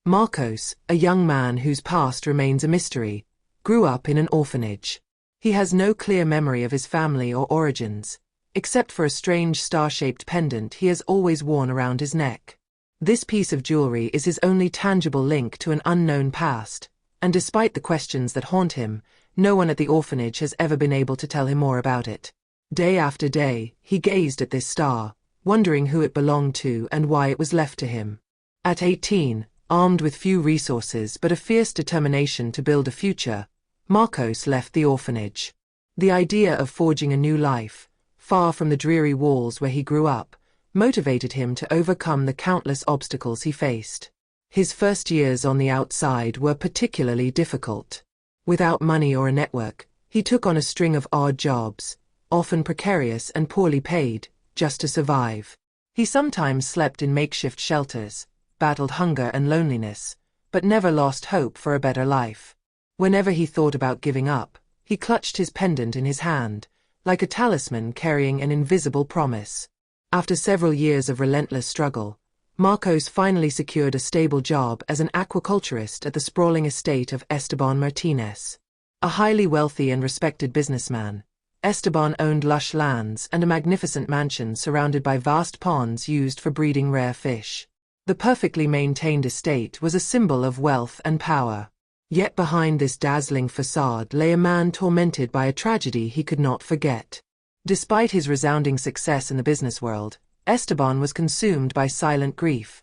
Marcos, a young man whose past remains a mystery, grew up in an orphanage. He has no clear memory of his family or origins, except for a strange star-shaped pendant he has always worn around his neck. This piece of jewelry is his only tangible link to an unknown past, and despite the questions that haunt him, no one at the orphanage has ever been able to tell him more about it. Day after day, he gazed at this star, wondering who it belonged to and why it was left to him. At 18, armed with few resources but a fierce determination to build a future, Marcos left the orphanage. The idea of forging a new life, far from the dreary walls where he grew up, motivated him to overcome the countless obstacles he faced. His first years on the outside were particularly difficult. Without money or a network, he took on a string of odd jobs, often precarious and poorly paid, just to survive. He sometimes slept in makeshift shelters, battled hunger and loneliness, but never lost hope for a better life. Whenever he thought about giving up, he clutched his pendant in his hand, like a talisman carrying an invisible promise. After several years of relentless struggle, Marcos finally secured a stable job as an aquaculturist at the sprawling estate of Esteban Martinez. A highly wealthy and respected businessman, Esteban owned lush lands and a magnificent mansion surrounded by vast ponds used for breeding rare fish. The perfectly maintained estate was a symbol of wealth and power. Yet behind this dazzling facade lay a man tormented by a tragedy he could not forget. Despite his resounding success in the business world, Esteban was consumed by silent grief,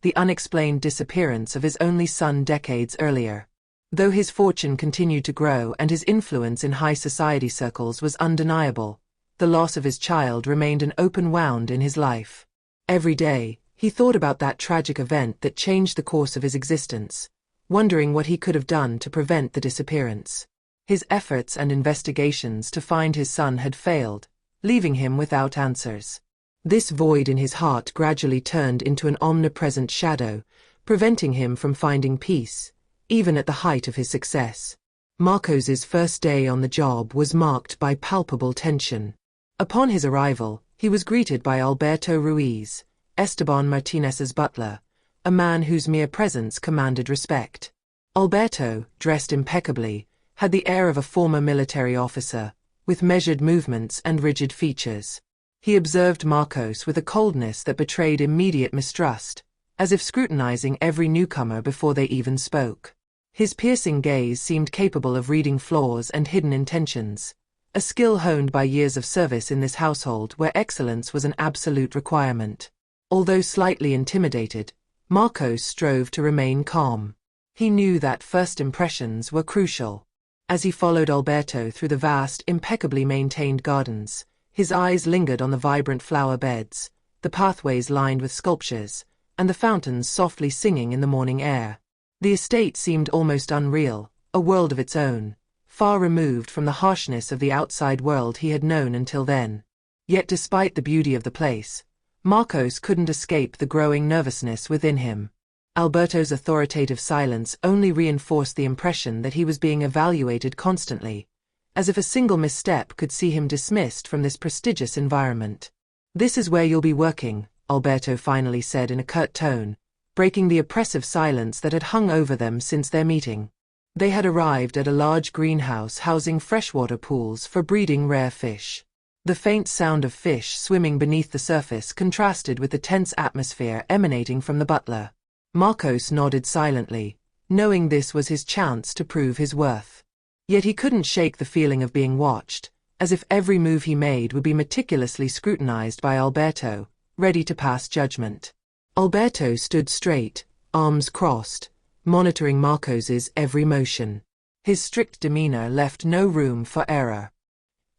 the unexplained disappearance of his only son decades earlier. Though his fortune continued to grow and his influence in high society circles was undeniable, the loss of his child remained an open wound in his life. Every day, he thought about that tragic event that changed the course of his existence, wondering what he could have done to prevent the disappearance. His efforts and investigations to find his son had failed, leaving him without answers. This void in his heart gradually turned into an omnipresent shadow, preventing him from finding peace, even at the height of his success. Marcos's first day on the job was marked by palpable tension. Upon his arrival, he was greeted by Alberto Ruiz, Esteban Martinez's butler, a man whose mere presence commanded respect. Alberto, dressed impeccably, had the air of a former military officer, with measured movements and rigid features. He observed Marcos with a coldness that betrayed immediate mistrust, as if scrutinizing every newcomer before they even spoke. His piercing gaze seemed capable of reading flaws and hidden intentions, a skill honed by years of service in this household where excellence was an absolute requirement. Although slightly intimidated, Marcos strove to remain calm. He knew that first impressions were crucial. As he followed Alberto through the vast, impeccably maintained gardens, his eyes lingered on the vibrant flower beds, the pathways lined with sculptures, and the fountains softly singing in the morning air. The estate seemed almost unreal, a world of its own, far removed from the harshness of the outside world he had known until then. Yet despite the beauty of the place, Marcos couldn't escape the growing nervousness within him. Alberto's authoritative silence only reinforced the impression that he was being evaluated constantly, as if a single misstep could see him dismissed from this prestigious environment. "This is where you'll be working," Alberto finally said in a curt tone, breaking the oppressive silence that had hung over them since their meeting. They had arrived at a large greenhouse housing freshwater pools for breeding rare fish. The faint sound of fish swimming beneath the surface contrasted with the tense atmosphere emanating from the butler. Marcos nodded silently, knowing this was his chance to prove his worth. Yet he couldn't shake the feeling of being watched, as if every move he made would be meticulously scrutinized by Alberto, ready to pass judgment. Alberto stood straight, arms crossed, monitoring Marcos's every motion. His strict demeanor left no room for error.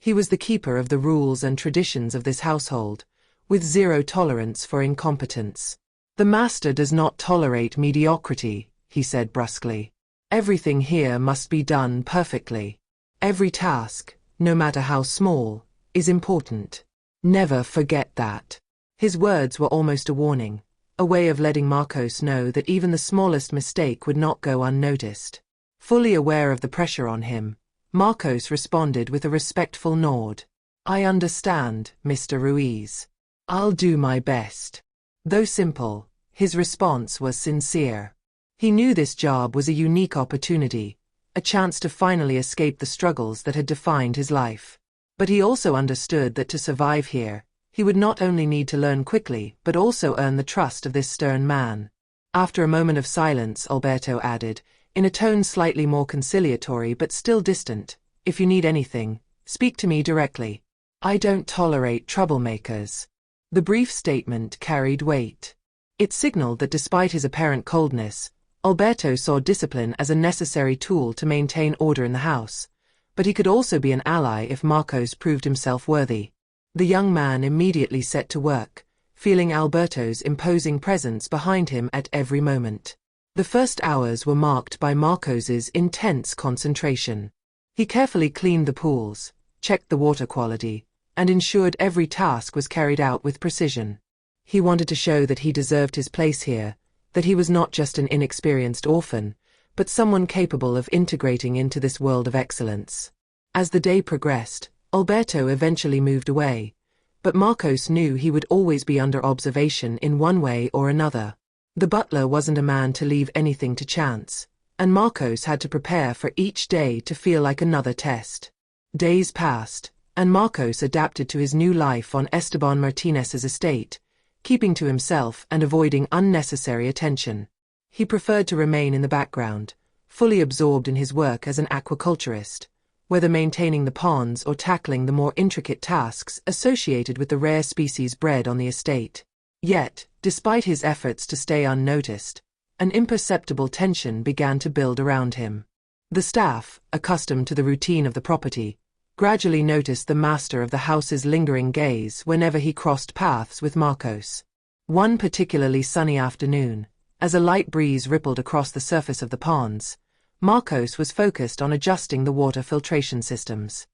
He was the keeper of the rules and traditions of this household, with zero tolerance for incompetence. "The master does not tolerate mediocrity," he said brusquely. "Everything here must be done perfectly. Every task, no matter how small, is important. Never forget that." His words were almost a warning, a way of letting Marcos know that even the smallest mistake would not go unnoticed. Fully aware of the pressure on him, Marcos responded with a respectful nod. "I understand, Mr. Ruiz. I'll do my best." Though simple, his response was sincere. He knew this job was a unique opportunity, a chance to finally escape the struggles that had defined his life. But he also understood that to survive here, he would not only need to learn quickly but also earn the trust of this stern man. After a moment of silence, Alberto added, in a tone slightly more conciliatory but still distant, "If you need anything, speak to me directly. I don't tolerate troublemakers." The brief statement carried weight. It signaled that despite his apparent coldness, Alberto saw discipline as a necessary tool to maintain order in the house, but he could also be an ally if Marcos proved himself worthy. The young man immediately set to work, feeling Alberto's imposing presence behind him at every moment. The first hours were marked by Marcos's intense concentration. He carefully cleaned the pools, checked the water quality, and ensured every task was carried out with precision. He wanted to show that he deserved his place here, that he was not just an inexperienced orphan, but someone capable of integrating into this world of excellence. As the day progressed, Alberto eventually moved away, but Marcos knew he would always be under observation in one way or another. The butler wasn't a man to leave anything to chance, and Marcos had to prepare for each day to feel like another test. Days passed, and Marcos adapted to his new life on Esteban Martinez's estate, keeping to himself and avoiding unnecessary attention. He preferred to remain in the background, fully absorbed in his work as an aquaculturist, whether maintaining the ponds or tackling the more intricate tasks associated with the rare species bred on the estate. Yet, despite his efforts to stay unnoticed, an imperceptible tension began to build around him. The staff, accustomed to the routine of the property, gradually noticed the master of the house's lingering gaze whenever he crossed paths with Marcos. One particularly sunny afternoon, as a light breeze rippled across the surface of the ponds, Marcos was focused on adjusting the water filtration systems.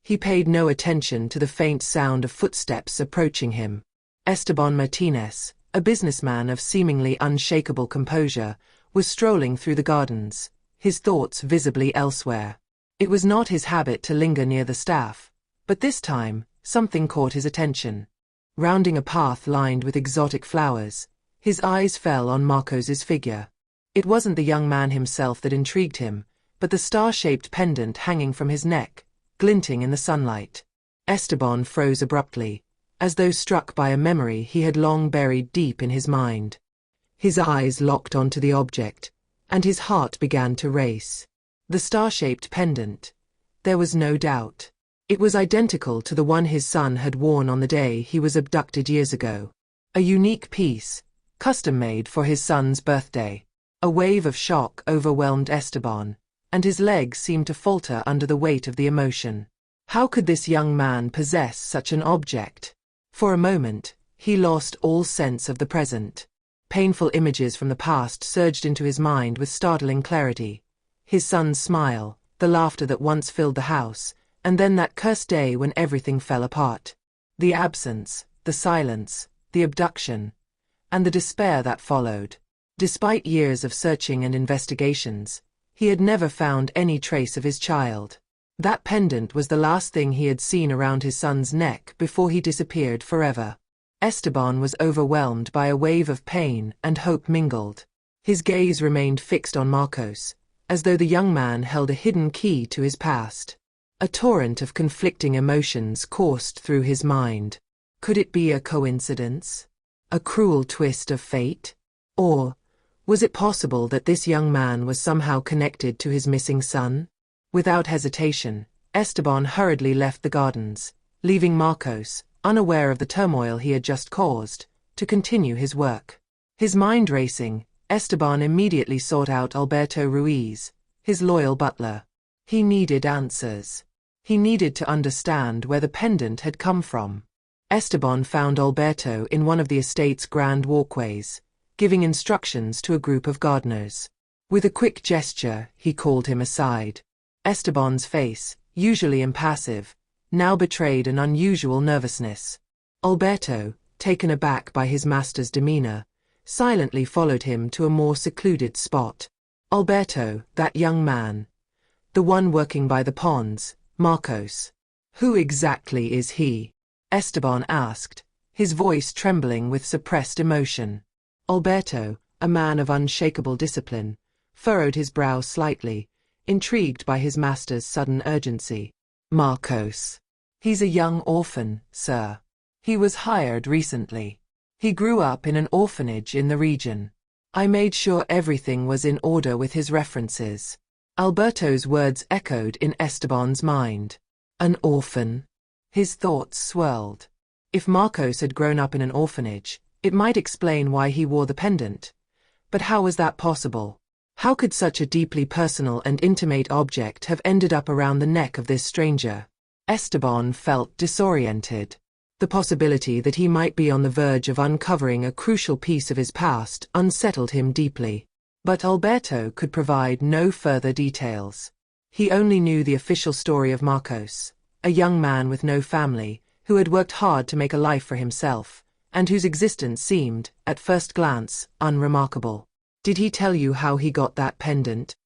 He paid no attention to the faint sound of footsteps approaching him. Esteban Martinez, a businessman of seemingly unshakable composure, was strolling through the gardens, his thoughts visibly elsewhere. It was not his habit to linger near the staff, but this time, something caught his attention. Rounding a path lined with exotic flowers, his eyes fell on Marcos's figure. It wasn't the young man himself that intrigued him, but the star-shaped pendant hanging from his neck, glinting in the sunlight. Esteban froze abruptly, as though struck by a memory he had long buried deep in his mind. His eyes locked onto the object, and his heart began to race. The star-shaped pendant. There was no doubt. It was identical to the one his son had worn on the day he was abducted years ago. A unique piece, custom-made for his son's birthday. A wave of shock overwhelmed Esteban, and his legs seemed to falter under the weight of the emotion. How could this young man possess such an object? For a moment, he lost all sense of the present. Painful images from the past surged into his mind with startling clarity. His son's smile, the laughter that once filled the house, and then that cursed day when everything fell apart. The absence, the silence, the abduction, and the despair that followed. Despite years of searching and investigations, he had never found any trace of his child. That pendant was the last thing he had seen around his son's neck before he disappeared forever. Esteban was overwhelmed by a wave of pain and hope mingled. His gaze remained fixed on Marcos, as though the young man held a hidden key to his past. A torrent of conflicting emotions coursed through his mind. Could it be a coincidence? A cruel twist of fate? Or was it possible that this young man was somehow connected to his missing son? Without hesitation, Esteban hurriedly left the gardens, leaving Marcos, unaware of the turmoil he had just caused, to continue his work. His mind racing, Esteban immediately sought out Alberto Ruiz, his loyal butler. He needed answers. He needed to understand where the pendant had come from. Esteban found Alberto in one of the estate's grand walkways, giving instructions to a group of gardeners. With a quick gesture, he called him aside. Esteban's face, usually impassive, now betrayed an unusual nervousness. Alberto, taken aback by his master's demeanor, silently followed him to a more secluded spot. Alberto, that young man. The one working by the ponds, Marcos. Who exactly is he? Esteban asked, his voice trembling with suppressed emotion. Alberto, a man of unshakable discipline, furrowed his brow slightly, intrigued by his master's sudden urgency. Marcos. He's a young orphan, sir. He was hired recently. He grew up in an orphanage in the region. I made sure everything was in order with his references. Alberto's words echoed in Esteban's mind. An orphan? His thoughts swirled. If Marcos had grown up in an orphanage, it might explain why he wore the pendant. But how was that possible? How could such a deeply personal and intimate object have ended up around the neck of this stranger? Esteban felt disoriented. The possibility that he might be on the verge of uncovering a crucial piece of his past unsettled him deeply. But Alberto could provide no further details. He only knew the official story of Marcos, a young man with no family, who had worked hard to make a life for himself, and whose existence seemed, at first glance, unremarkable. Did he tell you how he got that pendant?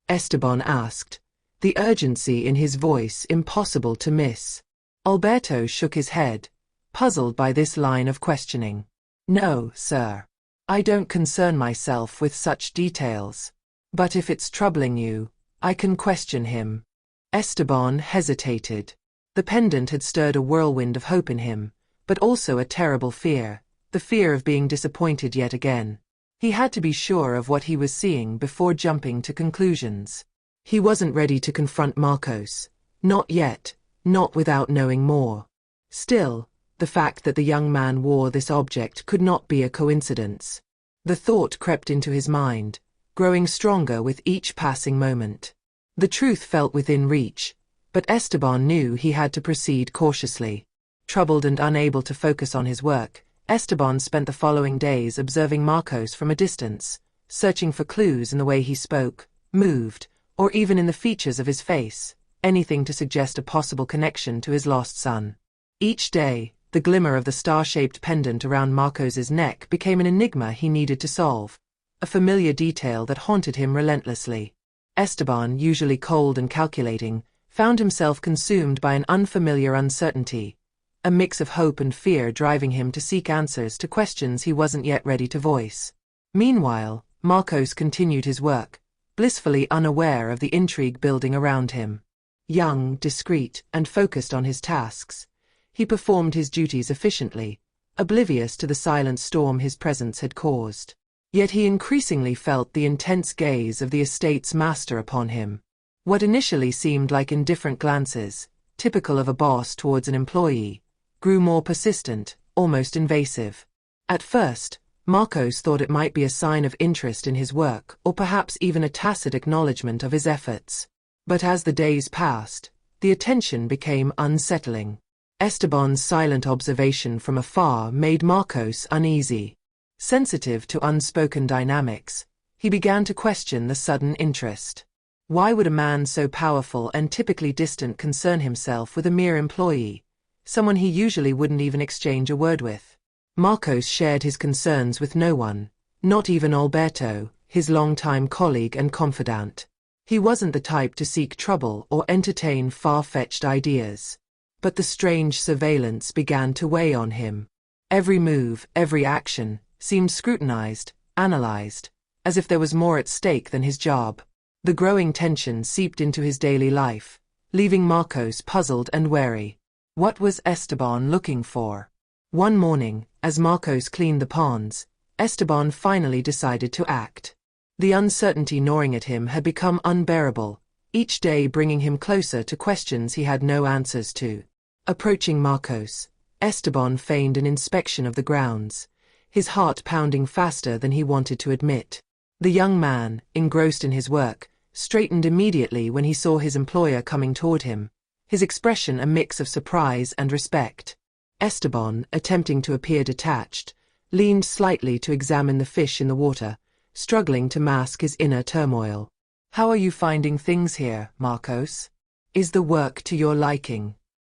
Esteban asked, the urgency in his voice impossible to miss. Alberto shook his head, puzzled by this line of questioning. No, sir. I don't concern myself with such details. But if it's troubling you, I can question him. Esteban hesitated. The pendant had stirred a whirlwind of hope in him, but also a terrible fear, the fear of being disappointed yet again. He had to be sure of what he was seeing before jumping to conclusions. He wasn't ready to confront Marcos. Not yet, not without knowing more. Still, the fact that the young man wore this object could not be a coincidence. The thought crept into his mind, growing stronger with each passing moment. The truth felt within reach, but Esteban knew he had to proceed cautiously. Troubled and unable to focus on his work, Esteban spent the following days observing Marcos from a distance, searching for clues in the way he spoke, moved, or even in the features of his face, anything to suggest a possible connection to his lost son. Each day, the glimmer of the star-shaped pendant around Marcos's neck became an enigma he needed to solve, a familiar detail that haunted him relentlessly. Esteban, usually cold and calculating, found himself consumed by an unfamiliar uncertainty, a mix of hope and fear driving him to seek answers to questions he wasn't yet ready to voice. Meanwhile, Marcos continued his work, blissfully unaware of the intrigue building around him. Young, discreet, and focused on his tasks, he performed his duties efficiently, oblivious to the silent storm his presence had caused. Yet he increasingly felt the intense gaze of the estate's master upon him. What initially seemed like indifferent glances, typical of a boss towards an employee, grew more persistent, almost invasive. At first, Marcos thought it might be a sign of interest in his work or perhaps even a tacit acknowledgement of his efforts. But as the days passed, the attention became unsettling. Esteban's silent observation from afar made Marcos uneasy. Sensitive to unspoken dynamics, he began to question the sudden interest. Why would a man so powerful and typically distant concern himself with a mere employee, someone he usually wouldn't even exchange a word with? Marcos shared his concerns with no one, not even Alberto, his longtime colleague and confidant. He wasn't the type to seek trouble or entertain far-fetched ideas. But the strange surveillance began to weigh on him. Every move, every action, seemed scrutinized, analyzed, as if there was more at stake than his job. The growing tension seeped into his daily life, leaving Marcos puzzled and wary. What was Esteban looking for? One morning, as Marcos cleaned the ponds, Esteban finally decided to act. The uncertainty gnawing at him had become unbearable, each day bringing him closer to questions he had no answers to. Approaching Marcos, Esteban feigned an inspection of the grounds, his heart pounding faster than he wanted to admit. The young man, engrossed in his work, straightened immediately when he saw his employer coming toward him, his expression a mix of surprise and respect. Esteban, attempting to appear detached, leaned slightly to examine the fish in the water, struggling to mask his inner turmoil. How are you finding things here, Marcos? Is the work to your liking?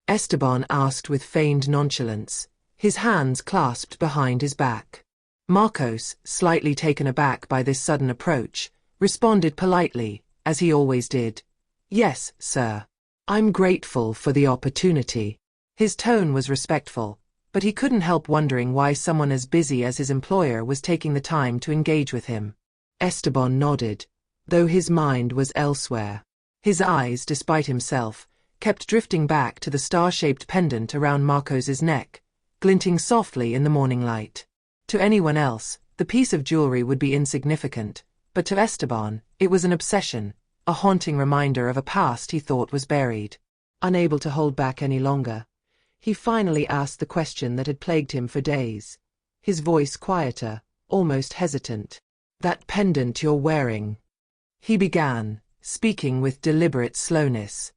Esteban asked with feigned nonchalance, his hands clasped behind his back. Marcos, slightly taken aback by this sudden approach, responded politely, as he always did. Yes, sir. I'm grateful for the opportunity. His tone was respectful, but he couldn't help wondering why someone as busy as his employer was taking the time to engage with him. Esteban nodded, though his mind was elsewhere. His eyes, despite himself, kept drifting back to the star-shaped pendant around Marcos's neck, glinting softly in the morning light. To anyone else, the piece of jewelry would be insignificant, but to Esteban, it was an obsession, a haunting reminder of a past he thought was buried. Unable to hold back any longer, he finally asked the question that had plagued him for days, his voice quieter, almost hesitant. "That pendant you're wearing," he began, speaking with deliberate slowness.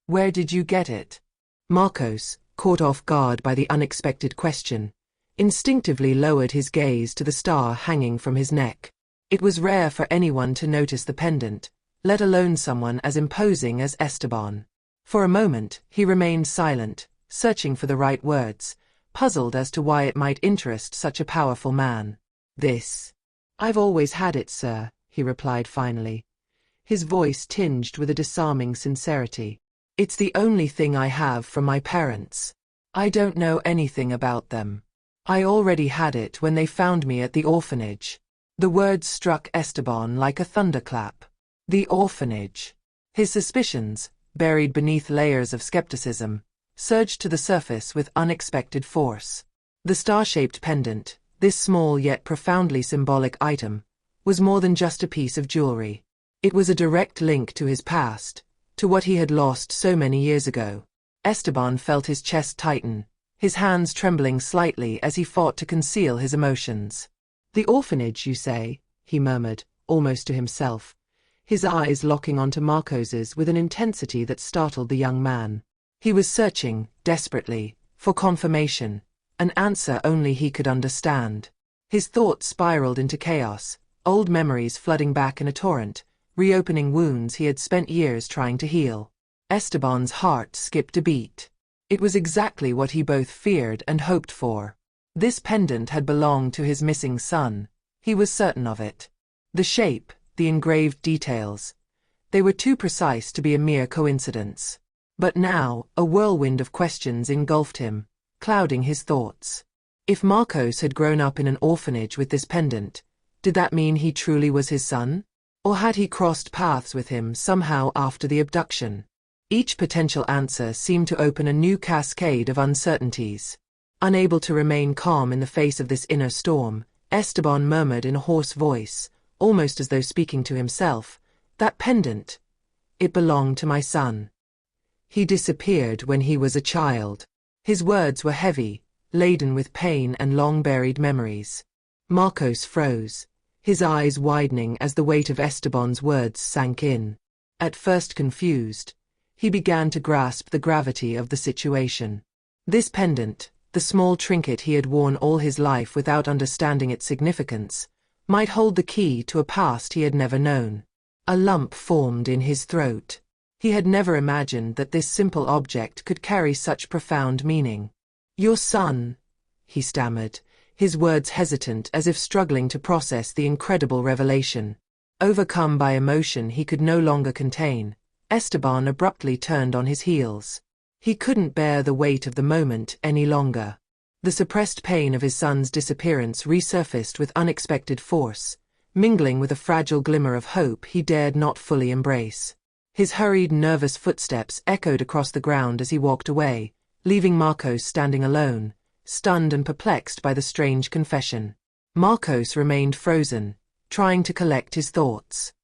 "Where did you get it?" Marcos, caught off guard by the unexpected question, instinctively lowered his gaze to the star hanging from his neck. It was rare for anyone to notice the pendant, let alone someone as imposing as Esteban. For a moment, he remained silent, searching for the right words, puzzled as to why it might interest such a powerful man. "I've always had it, sir," he replied finally, his voice tinged with a disarming sincerity. "It's the only thing I have from my parents. I don't know anything about them. I already had it when they found me at the orphanage." The words struck Esteban like a thunderclap. The orphanage. His suspicions, buried beneath layers of skepticism, surged to the surface with unexpected force. The star-shaped pendant, this small yet profoundly symbolic item, was more than just a piece of jewelry. It was a direct link to his past, to what he had lost so many years ago. Esteban felt his chest tighten, his hands trembling slightly as he fought to conceal his emotions. "The orphanage, you say?" he murmured, almost to himself, his eyes locking onto Marcos's with an intensity that startled the young man. He was searching, desperately, for confirmation, an answer only he could understand. His thoughts spiraled into chaos, old memories flooding back in a torrent, reopening wounds he had spent years trying to heal. Esteban's heart skipped a beat. It was exactly what he both feared and hoped for. This pendant had belonged to his missing son, he was certain of it. The shape, the engraved details, they were too precise to be a mere coincidence. But now, a whirlwind of questions engulfed him, clouding his thoughts. If Marcos had grown up in an orphanage with this pendant, did that mean he truly was his son? Or had he crossed paths with him somehow after the abduction? Each potential answer seemed to open a new cascade of uncertainties. Unable to remain calm in the face of this inner storm, Esteban murmured in a hoarse voice, almost as though speaking to himself, "That pendant, it belonged to my son. He disappeared when he was a child." His words were heavy, laden with pain and long-buried memories. Marcos froze, his eyes widening as the weight of Esteban's words sank in. At first confused, he began to grasp the gravity of the situation. This pendant, the small trinket he had worn all his life without understanding its significance, might hold the key to a past he had never known. A lump formed in his throat. He had never imagined that this simple object could carry such profound meaning. "Your son," he stammered, his words hesitant as if struggling to process the incredible revelation. Overcome by emotion he could no longer contain, Esteban abruptly turned on his heels. He couldn't bear the weight of the moment any longer. The suppressed pain of his son's disappearance resurfaced with unexpected force, mingling with a fragile glimmer of hope he dared not fully embrace. His hurried, nervous footsteps echoed across the ground as he walked away, leaving Marcos standing alone, stunned and perplexed by the strange confession. Marcos remained frozen, trying to collect his thoughts.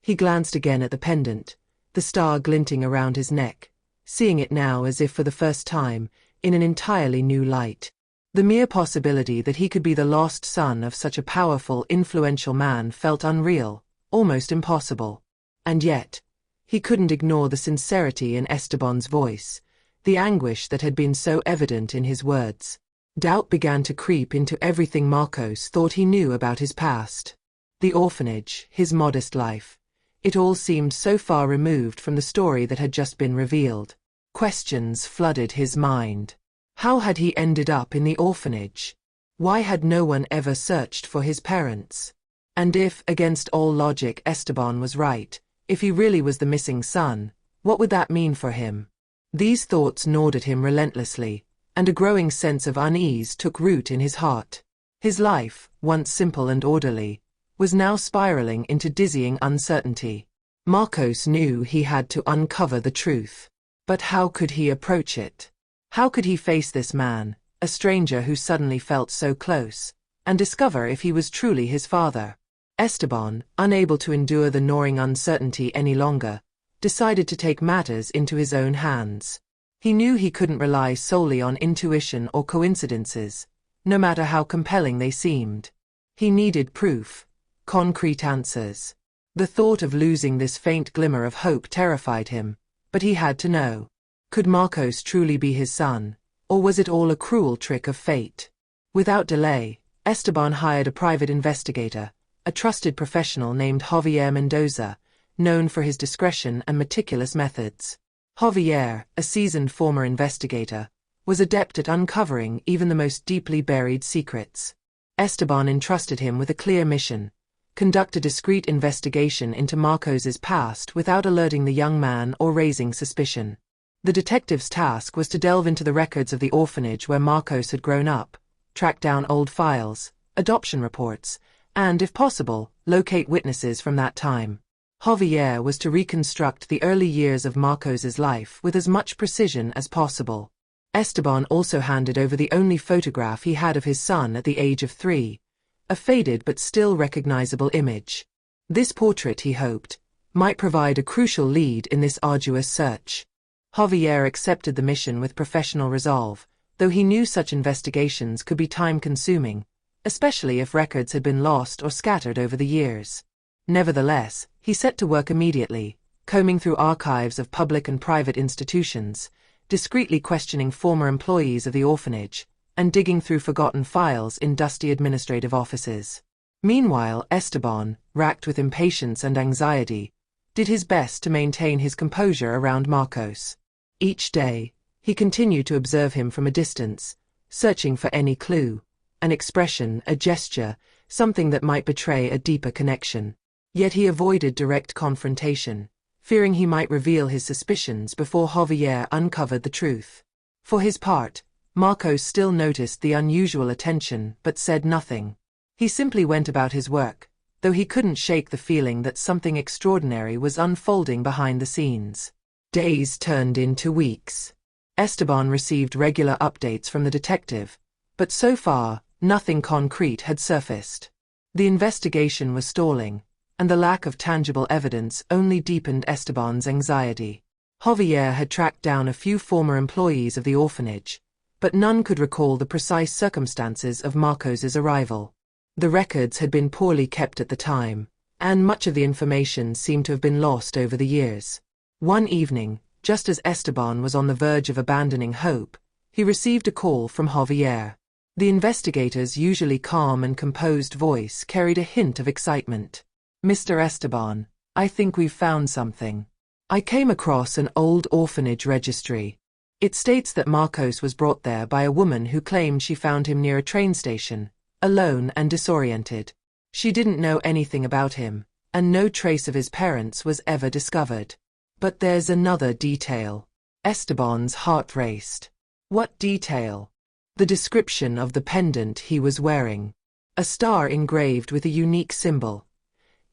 He glanced again at the pendant, the star glinting around his neck, seeing it now as if for the first time, in an entirely new light. The mere possibility that he could be the lost son of such a powerful, influential man felt unreal, almost impossible. And yet, he couldn't ignore the sincerity in Esteban's voice, the anguish that had been so evident in his words. Doubt began to creep into everything Marcos thought he knew about his past. The orphanage, his modest life. It all seemed so far removed from the story that had just been revealed. Questions flooded his mind. How had he ended up in the orphanage? Why had no one ever searched for his parents? And if, against all logic, Esteban was right, if he really was the missing son, what would that mean for him? These thoughts gnawed at him relentlessly, and a growing sense of unease took root in his heart. His life, once simple and orderly, was now spiraling into dizzying uncertainty. Marcos knew he had to uncover the truth. But how could he approach it? How could he face this man, a stranger who suddenly felt so close, and discover if he was truly his father? Esteban, unable to endure the gnawing uncertainty any longer, decided to take matters into his own hands. He knew he couldn't rely solely on intuition or coincidences, no matter how compelling they seemed. He needed proof, concrete answers. The thought of losing this faint glimmer of hope terrified him, but he had to know. Could Marcos truly be his son, or was it all a cruel trick of fate? Without delay, Esteban hired a private investigator, a trusted professional named Javier Mendoza, known for his discretion and meticulous methods. Javier, a seasoned former investigator, was adept at uncovering even the most deeply buried secrets. Esteban entrusted him with a clear mission: conduct a discreet investigation into Marcos's past without alerting the young man or raising suspicion. The detective's task was to delve into the records of the orphanage where Marcos had grown up, track down old files, adoption reports, and, if possible, locate witnesses from that time. Javier was to reconstruct the early years of Marcos's life with as much precision as possible. Esteban also handed over the only photograph he had of his son at the age of 3, a faded but still recognizable image. This portrait, he hoped, might provide a crucial lead in this arduous search. Javier accepted the mission with professional resolve, though he knew such investigations could be time-consuming, especially if records had been lost or scattered over the years. Nevertheless, he set to work immediately, combing through archives of public and private institutions, discreetly questioning former employees of the orphanage, and digging through forgotten files in dusty administrative offices. Meanwhile, Esteban, racked with impatience and anxiety, did his best to maintain his composure around Marcos. Each day, he continued to observe him from a distance, searching for any clue, an expression, a gesture, something that might betray a deeper connection. Yet he avoided direct confrontation, fearing he might reveal his suspicions before Javier uncovered the truth. For his part, Marcos still noticed the unusual attention but said nothing. He simply went about his work, though he couldn't shake the feeling that something extraordinary was unfolding behind the scenes. Days turned into weeks. Esteban received regular updates from the detective, but so far, nothing concrete had surfaced. The investigation was stalling, and the lack of tangible evidence only deepened Esteban's anxiety. Javier had tracked down a few former employees of the orphanage, but none could recall the precise circumstances of Marcos's arrival. The records had been poorly kept at the time, and much of the information seemed to have been lost over the years. One evening, just as Esteban was on the verge of abandoning hope, he received a call from Javier. The investigator's usually calm and composed voice carried a hint of excitement. "Mr. Esteban, I think we've found something. I came across an old orphanage registry. It states that Marcos was brought there by a woman who claimed she found him near a train station, alone and disoriented. She didn't know anything about him, and no trace of his parents was ever discovered. But there's another detail." Esteban's heart raced. What detail? The description of the pendant he was wearing. A star engraved with a unique symbol.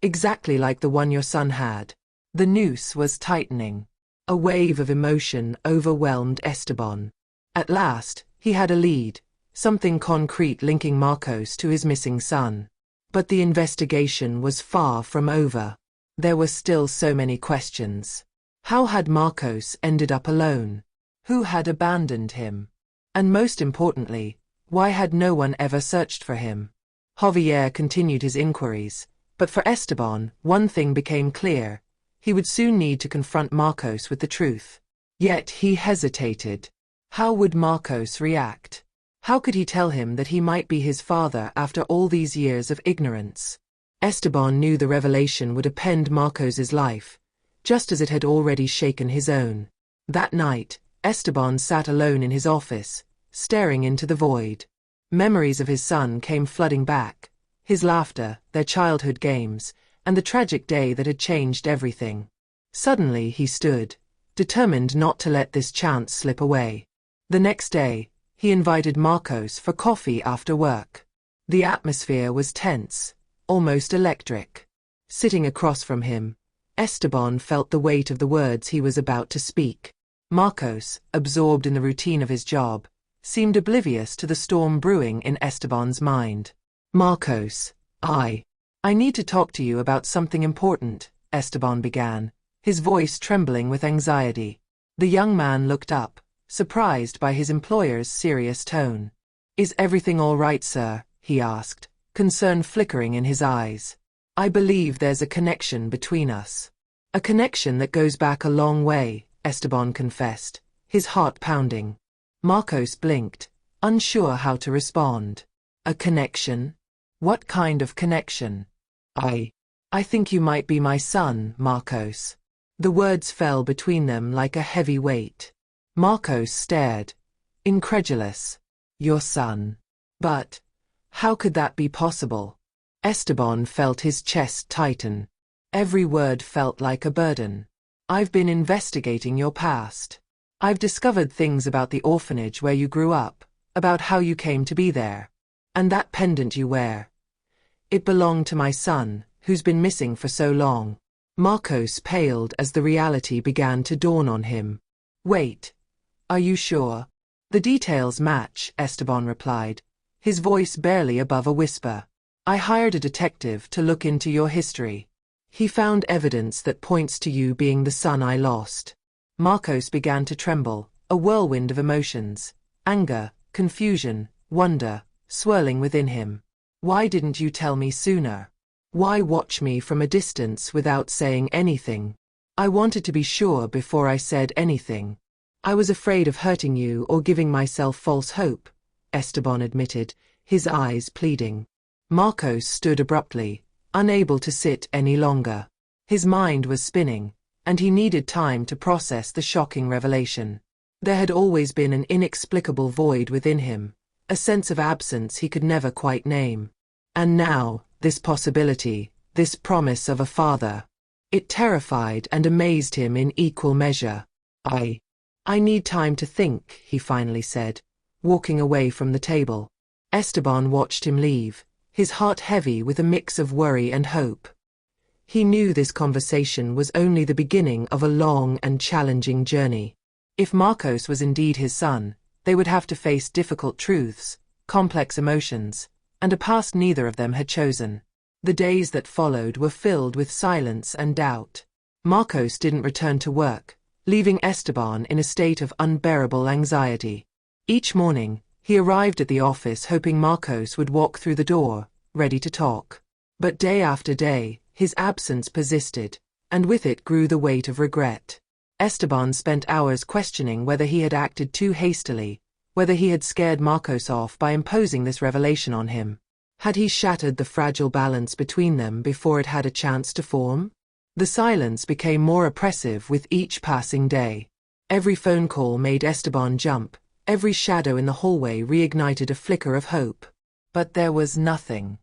Exactly like the one your son had. The noose was tightening. A wave of emotion overwhelmed Esteban. At last, he had a lead, something concrete linking Marcos to his missing son. But the investigation was far from over. There were still so many questions. How had Marcos ended up alone? Who had abandoned him? And most importantly, why had no one ever searched for him? Javier continued his inquiries, but for Esteban, one thing became clear: he would soon need to confront Marcos with the truth. Yet he hesitated. How would Marcos react? How could he tell him that he might be his father after all these years of ignorance? Esteban knew the revelation would upend Marcos's life, just as it had already shaken his own. That night, Esteban sat alone in his office, staring into the void. Memories of his son came flooding back, his laughter, their childhood games, and the tragic day that had changed everything. Suddenly he stood, determined not to let this chance slip away. The next day, He invited Marcos for coffee after work. The atmosphere was tense, almost electric. Sitting across from him, Esteban felt the weight of the words he was about to speak. Marcos, absorbed in the routine of his job, seemed oblivious to the storm brewing in Esteban's mind. Marcos, I need to talk to you about something important, Esteban began, his voice trembling with anxiety. The young man looked up, surprised by his employer's serious tone. Is everything all right, sir? He asked, concern flickering in his eyes. I believe there's a connection between us. A connection that goes back a long way, Esteban confessed, his heart pounding. Marcos blinked, unsure how to respond. A connection? What kind of connection? I think you might be my son, Marcos. The words fell between them like a heavy weight. Marcos stared, incredulous. Your son? But how could that be possible? Esteban felt his chest tighten. Every word felt like a burden. I've been investigating your past. I've discovered things about the orphanage where you grew up, about how you came to be there. And that pendant you wear. It belonged to my son, who's been missing for so long. Marcos paled as the reality began to dawn on him. Wait. Are you sure? The details match, Esteban replied, his voice barely above a whisper. I hired a detective to look into your history. He found evidence that points to you being the son I lost. Marcos began to tremble, a whirlwind of emotions, anger, confusion, wonder, swirling within him. Why didn't you tell me sooner? Why watch me from a distance without saying anything? I wanted to be sure before I said anything. I was afraid of hurting you or giving myself false hope, Esteban admitted, his eyes pleading. Marcos stood abruptly, unable to sit any longer. His mind was spinning, and he needed time to process the shocking revelation. There had always been an inexplicable void within him, a sense of absence he could never quite name. And now, this possibility, this promise of a father. It terrified and amazed him in equal measure. I need time to think, he finally said, walking away from the table. Esteban watched him leave, his heart heavy with a mix of worry and hope. He knew this conversation was only the beginning of a long and challenging journey. If Marcos was indeed his son, they would have to face difficult truths, complex emotions, and a past neither of them had chosen. The days that followed were filled with silence and doubt. Marcos didn't return to work, leaving Esteban in a state of unbearable anxiety. Each morning, he arrived at the office hoping Marcos would walk through the door, ready to talk. But day after day, his absence persisted, and with it grew the weight of regret. Esteban spent hours questioning whether he had acted too hastily, whether he had scared Marcos off by imposing this revelation on him. Had he shattered the fragile balance between them before it had a chance to form? The silence became more oppressive with each passing day. Every phone call made Esteban jump, every shadow in the hallway reignited a flicker of hope. But there was nothing.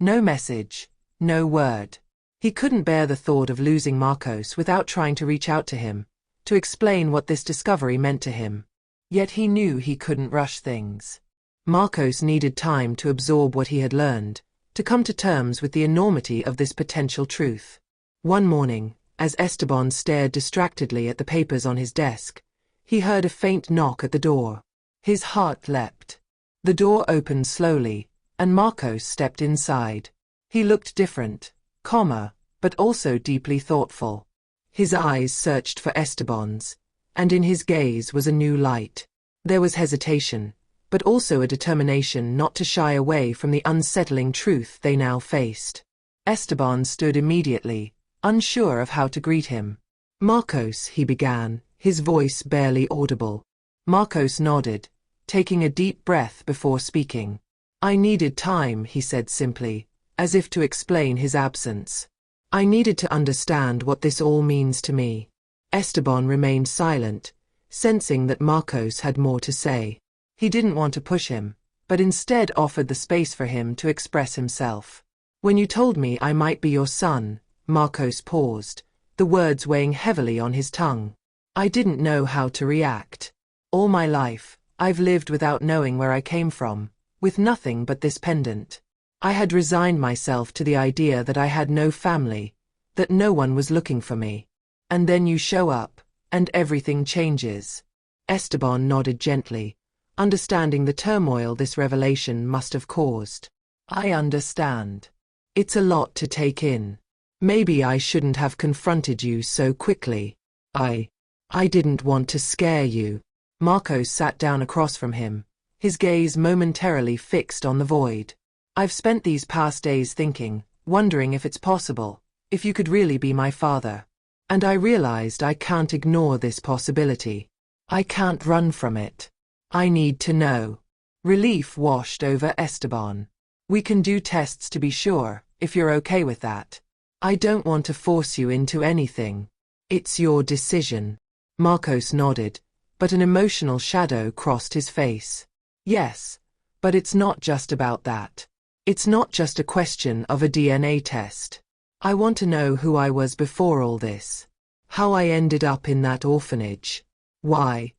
No message, no word. He couldn't bear the thought of losing Marcos without trying to reach out to him, to explain what this discovery meant to him. Yet he knew he couldn't rush things. Marcos needed time to absorb what he had learned, to come to terms with the enormity of this potential truth. One morning, as Esteban stared distractedly at the papers on his desk, he heard a faint knock at the door. His heart leapt. The door opened slowly, and Marcos stepped inside. He looked different, calmer, but also deeply thoughtful. His eyes searched for Esteban's, and in his gaze was a new light. There was hesitation, but also a determination not to shy away from the unsettling truth they now faced. Esteban stood immediately, unsure of how to greet him. Marcos, he began, his voice barely audible. Marcos nodded, taking a deep breath before speaking. I needed time, he said simply, as if to explain his absence. I needed to understand what this all means to me. Esteban remained silent, sensing that Marcos had more to say. He didn't want to push him, but instead offered the space for him to express himself. When you told me I might be your son, Marcos paused, the words weighing heavily on his tongue. I didn't know how to react. All my life, I've lived without knowing where I came from, with nothing but this pendant. I had resigned myself to the idea that I had no family, that no one was looking for me. And then you show up, and everything changes. Esteban nodded gently, understanding the turmoil this revelation must have caused. I understand. It's a lot to take in. Maybe I shouldn't have confronted you so quickly. I didn't want to scare you. Marcos sat down across from him, his gaze momentarily fixed on the void. I've spent these past days thinking, wondering if it's possible, if you could really be my father. And I realized I can't ignore this possibility. I can't run from it. I need to know. Relief washed over Esteban. We can do tests to be sure, if you're okay with that. I don't want to force you into anything. It's your decision. Marcos nodded, but an emotional shadow crossed his face. Yes, but it's not just about that. It's not just a question of a DNA test. I want to know who I was before all this. How I ended up in that orphanage. Why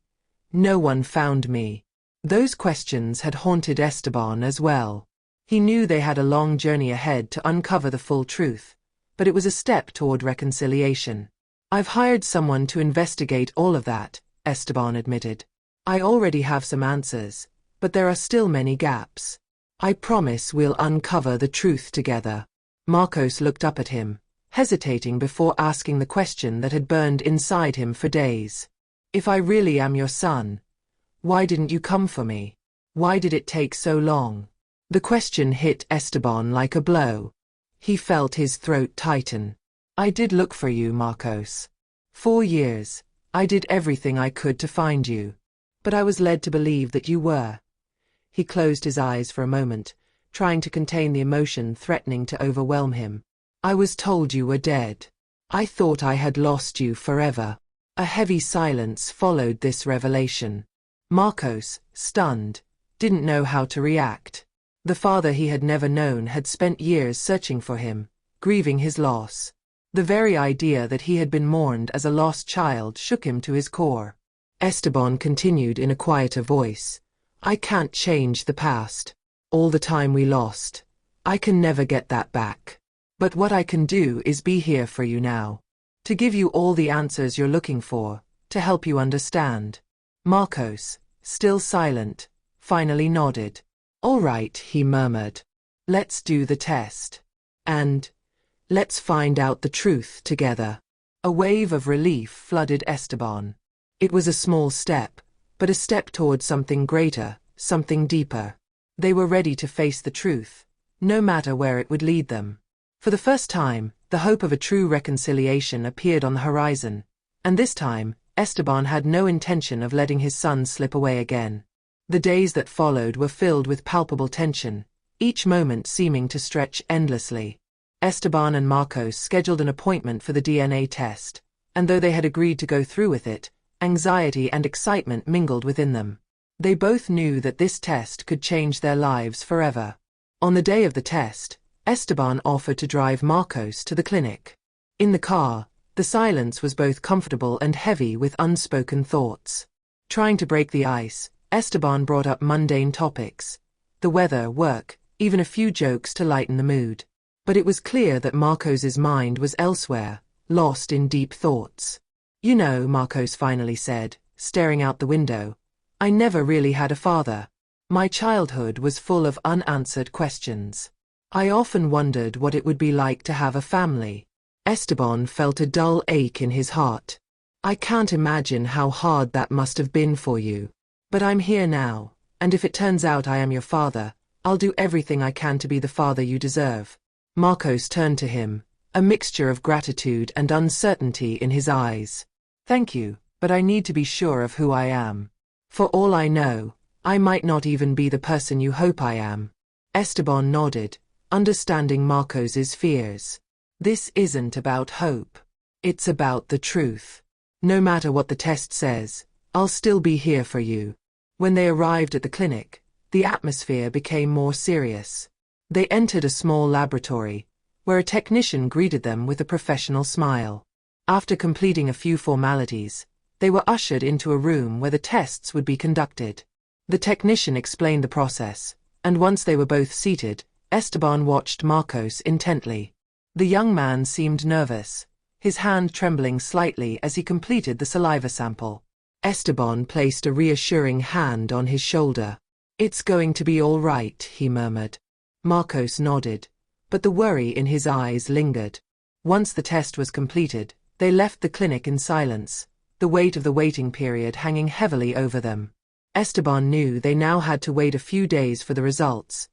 no one found me. Those questions had haunted Esteban as well. He knew they had a long journey ahead to uncover the full truth, but it was a step toward reconciliation. I've hired someone to investigate all of that, Esteban admitted. I already have some answers, but there are still many gaps. I promise we'll uncover the truth together. Marcos looked up at him, hesitating before asking the question that had burned inside him for days. If I really am your son, why didn't you come for me? Why did it take so long? The question hit Esteban like a blow. He felt his throat tighten. I did look for you, Marcos. 4 years, I did everything I could to find you. But I was led to believe that you were. He closed his eyes for a moment, trying to contain the emotion threatening to overwhelm him. I was told you were dead. I thought I had lost you forever. A heavy silence followed this revelation. Marcos, stunned, didn't know how to react. The father he had never known had spent years searching for him, grieving his loss. The very idea that he had been mourned as a lost child shook him to his core. Esteban continued in a quieter voice. I can't change the past. All the time we lost. I can never get that back. But what I can do is be here for you now. To give you all the answers you're looking for, to help you understand. Marcos, still silent, finally nodded. All right, he murmured. Let's do the test. And let's find out the truth together. A wave of relief flooded Esteban. It was a small step, but a step toward something greater, something deeper. They were ready to face the truth, no matter where it would lead them. For the first time, the hope of a true reconciliation appeared on the horizon, and this time, Esteban had no intention of letting his son slip away again. The days that followed were filled with palpable tension, each moment seeming to stretch endlessly. Esteban and Marcos scheduled an appointment for the DNA test, and though they had agreed to go through with it, anxiety and excitement mingled within them. They both knew that this test could change their lives forever. On the day of the test, Esteban offered to drive Marcos to the clinic. In the car, the silence was both comfortable and heavy with unspoken thoughts. Trying to break the ice, Esteban brought up mundane topics. The weather, work, even a few jokes to lighten the mood. But it was clear that Marcos's mind was elsewhere, lost in deep thoughts. You know, Marcos finally said, staring out the window, I never really had a father. My childhood was full of unanswered questions. I often wondered what it would be like to have a family. Esteban felt a dull ache in his heart. I can't imagine how hard that must have been for you. But I'm here now, and if it turns out I am your father, I'll do everything I can to be the father you deserve. Marcos turned to him, a mixture of gratitude and uncertainty in his eyes. Thank you, but I need to be sure of who I am. For all I know, I might not even be the person you hope I am. Esteban nodded, understanding Marcos's fears. This isn't about hope. It's about the truth. No matter what the test says, I'll still be here for you. When they arrived at the clinic, the atmosphere became more serious. They entered a small laboratory, where a technician greeted them with a professional smile. After completing a few formalities, they were ushered into a room where the tests would be conducted. The technician explained the process, and once they were both seated, Esteban watched Marcos intently. The young man seemed nervous, his hand trembling slightly as he completed the saliva sample. Esteban placed a reassuring hand on his shoulder. "It's going to be all right," he murmured. Marcos nodded, but the worry in his eyes lingered. Once the test was completed, they left the clinic in silence, the weight of the waiting period hanging heavily over them. Esteban knew they now had to wait a few days for the results,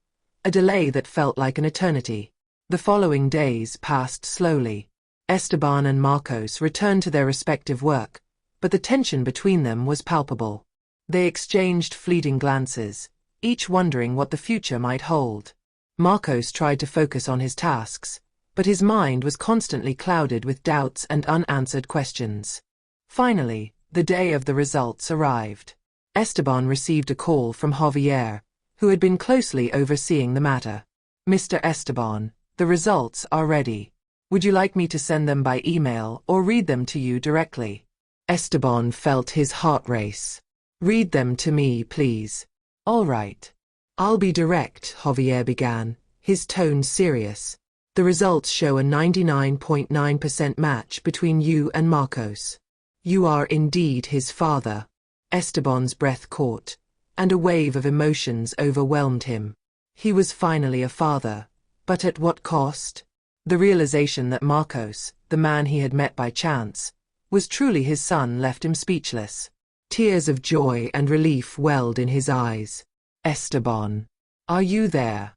a delay that felt like an eternity. The following days passed slowly. Esteban and Marcos returned to their respective work, but the tension between them was palpable. They exchanged fleeting glances, each wondering what the future might hold. Marcos tried to focus on his tasks, but his mind was constantly clouded with doubts and unanswered questions. Finally, the day of the results arrived. Esteban received a call from Javier, who had been closely overseeing the matter. "Mr. Esteban, the results are ready. Would you like me to send them by email or read them to you directly?" Esteban felt his heart race. "Read them to me, please." "All right. I'll be direct," Javier began, his tone serious. "The results show a 99.9% match between you and Marcos. You are indeed his father." Esteban's breath caught, and a wave of emotions overwhelmed him. He was finally a father, but at what cost? The realization that Marcos, the man he had met by chance, was truly his son left him speechless. Tears of joy and relief welled in his eyes. "Esteban, are you there?"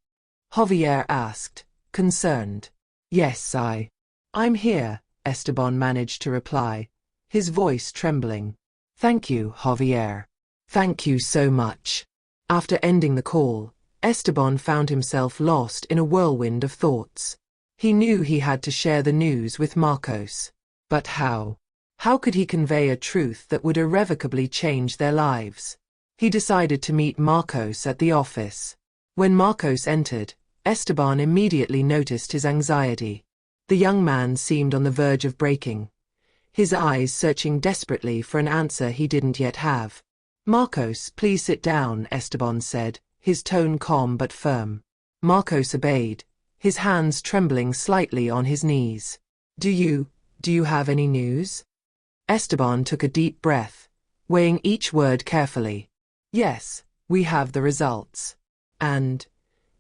Javier asked, concerned. "Yes, I'm here," Esteban managed to reply, his voice trembling. "Thank you, Javier. Thank you so much." After ending the call, Esteban found himself lost in a whirlwind of thoughts. He knew he had to share the news with Marcos. But how? How could he convey a truth that would irrevocably change their lives? He decided to meet Marcos at the office. When Marcos entered, Esteban immediately noticed his anxiety. The young man seemed on the verge of breaking, his eyes searching desperately for an answer he didn't yet have. "Marcos, please sit down," Esteban said, his tone calm but firm. Marcos obeyed, his hands trembling slightly on his knees. Do you have any news?" Esteban took a deep breath, weighing each word carefully. "Yes, we have the results. And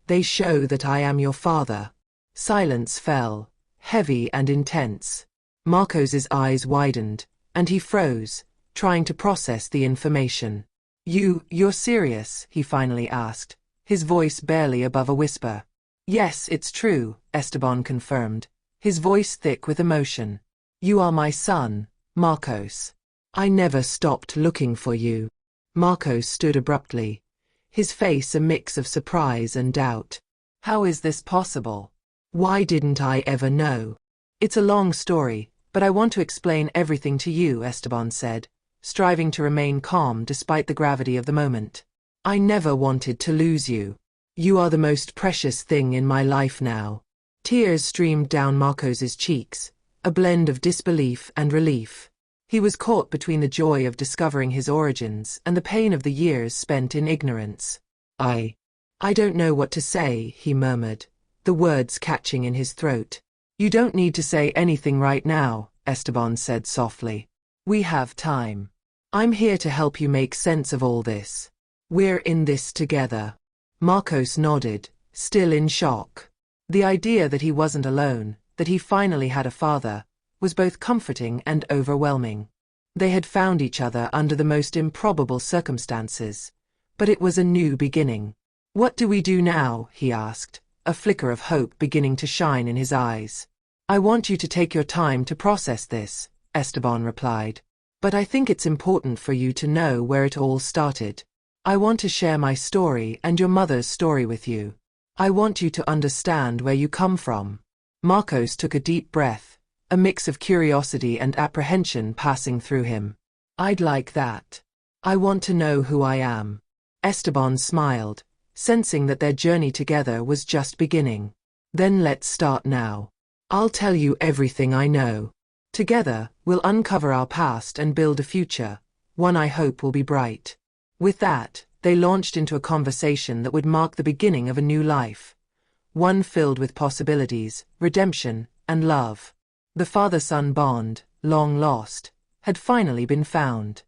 they show that I am your father." Silence fell, heavy and intense. Marcos's eyes widened, and he froze, trying to process the information. You're serious?" he finally asked, his voice barely above a whisper. "Yes, it's true," Esteban confirmed, his voice thick with emotion. "You are my son, Marcos. I never stopped looking for you." Marcos stood abruptly, his face a mix of surprise and doubt. "How is this possible? Why didn't I ever know?" "It's a long story, but I want to explain everything to you," Esteban said, striving to remain calm despite the gravity of the moment. "I never wanted to lose you. You are the most precious thing in my life now." Tears streamed down Marcos's cheeks, a blend of disbelief and relief. He was caught between the joy of discovering his origins and the pain of the years spent in ignorance. I don't know what to say," he murmured, the words catching in his throat. "You don't need to say anything right now," Esteban said softly. "We have time. I'm here to help you make sense of all this. We're in this together." Marcos nodded, still in shock. The idea that he wasn't alone, that he finally had a father, was both comforting and overwhelming. They had found each other under the most improbable circumstances, but it was a new beginning. "What do we do now?" he asked, a flicker of hope beginning to shine in his eyes. "I want you to take your time to process this," Esteban replied. "But I think it's important for you to know where it all started. I want to share my story and your mother's story with you. I want you to understand where you come from." Marcos took a deep breath, a mix of curiosity and apprehension passing through him. "I'd like that. I want to know who I am." Esteban smiled, sensing that their journey together was just beginning. "Then let's start now. I'll tell you everything I know. Together, we'll uncover our past and build a future, one I hope will be bright." With that, they launched into a conversation that would mark the beginning of a new life. One filled with possibilities, redemption, and love. The father-son bond, long lost, had finally been found.